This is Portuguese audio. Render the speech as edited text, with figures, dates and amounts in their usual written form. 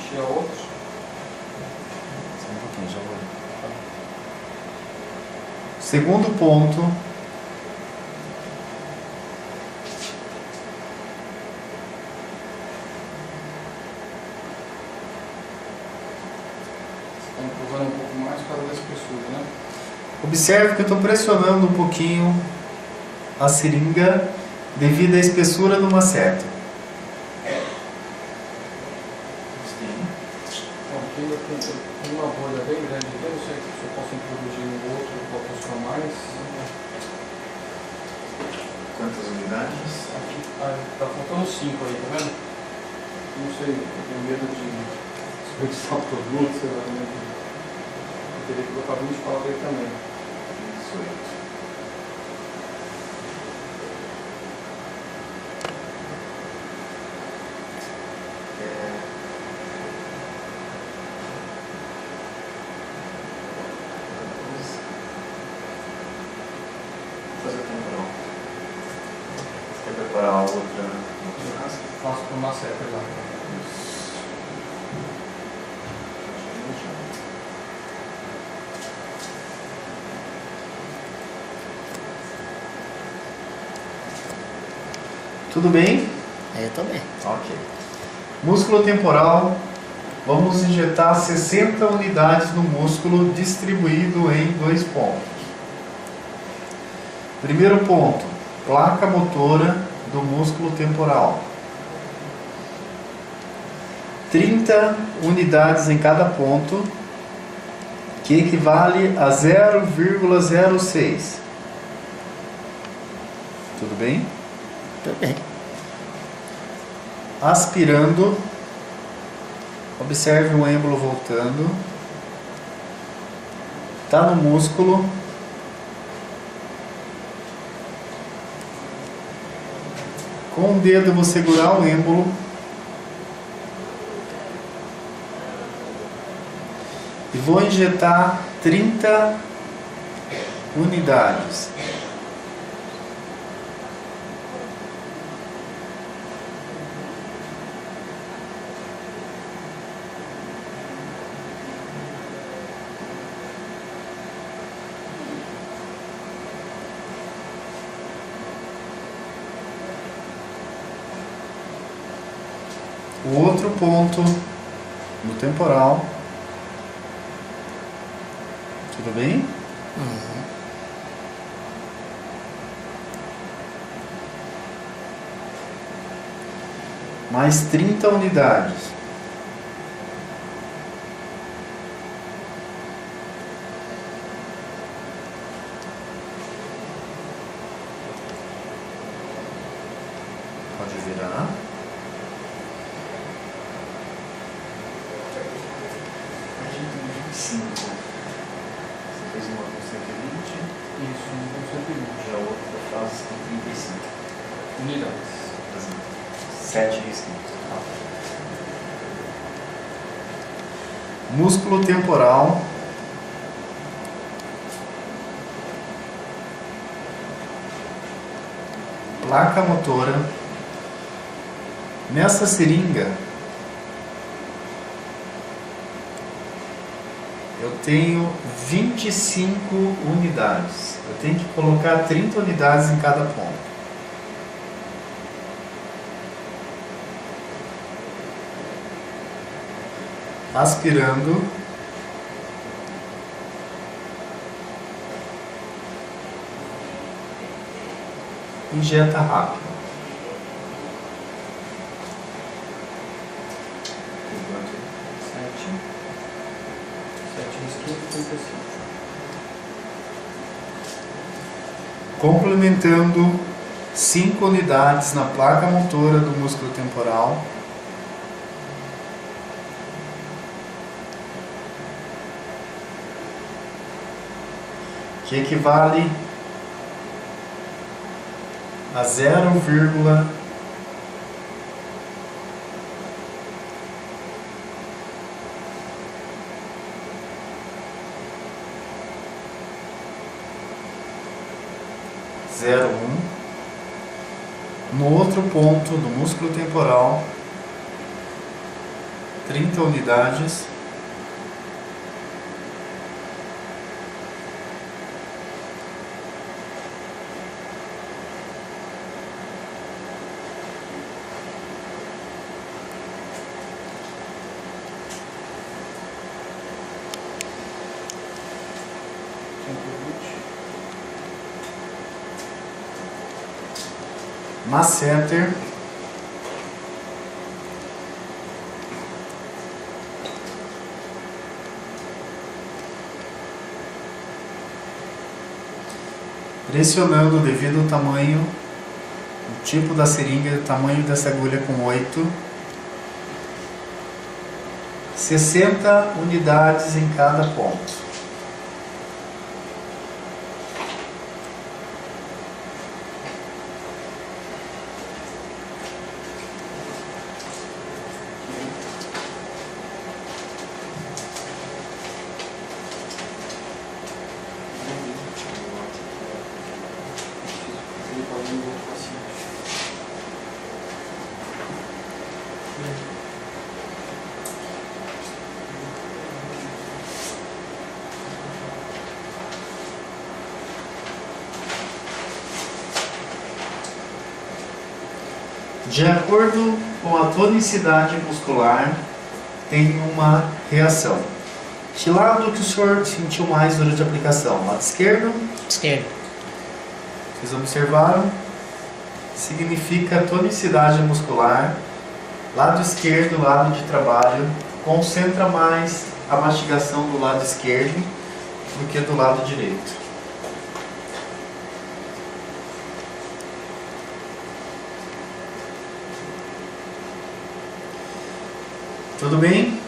mexer a outra. Só um pouquinho, já vou. Segundo ponto. Está empurrando um pouco mais por causa da espessura, né? Observe que eu estou pressionando um pouquinho a seringa devido à espessura de uma seta. Aqui ainda tem uma bolha bem grande aqui, eu não sei se eu posso introduzir no outro ou posso mais. Quantas unidades? Aqui, tá faltando 5 aí, tá vendo? Não sei, eu tenho medo de desperdiçar o produto, sei lá, né? Eu teria que colocar 24 aí também. 18. Fazer o temporal. Você quer preparar a outra? Faço por uma seta já. Tudo bem? Eu também. Ok. Músculo temporal. Vamos injetar 60 unidades no músculo distribuído em 2 pontos. Primeiro ponto, placa motora do músculo temporal. 30 unidades em cada ponto, que equivale a 0,06. Tudo bem? Também. Aspirando. Observe o êmbolo voltando. Está no músculo. Com o dedo eu vou segurar o êmbolo. E vou injetar 30 unidades. O outro ponto no temporal. Tudo bem? Uhum. Mais 30 unidades. Pode virar. Você fez uma com 120. Isso, com 120. Já a outra faz com 35. Unidades. 7 risquinhos. Músculo temporal. Placa motora. Nessa seringa eu tenho 25 unidades. Eu tenho que colocar 30 unidades em cada ponto. Aspirando. Injeta rápido. Complementando 5 unidades na placa motora do músculo temporal. Que equivale a 0,0 0,1. No outro ponto do músculo temporal, 30 unidades. Masseter, pressionando devido ao tamanho, o tipo da seringa e o tamanho dessa agulha com 8, 60 unidades em cada ponto. De acordo com a tonicidade muscular, tem uma reação. Que lado que o senhor sentiu mais durante a aplicação? Lado esquerdo? Esquerdo. Vocês observaram? Significa tonicidade muscular. Lado esquerdo, lado de trabalho, concentra mais a mastigação do lado esquerdo do que do lado direito. Tudo bem?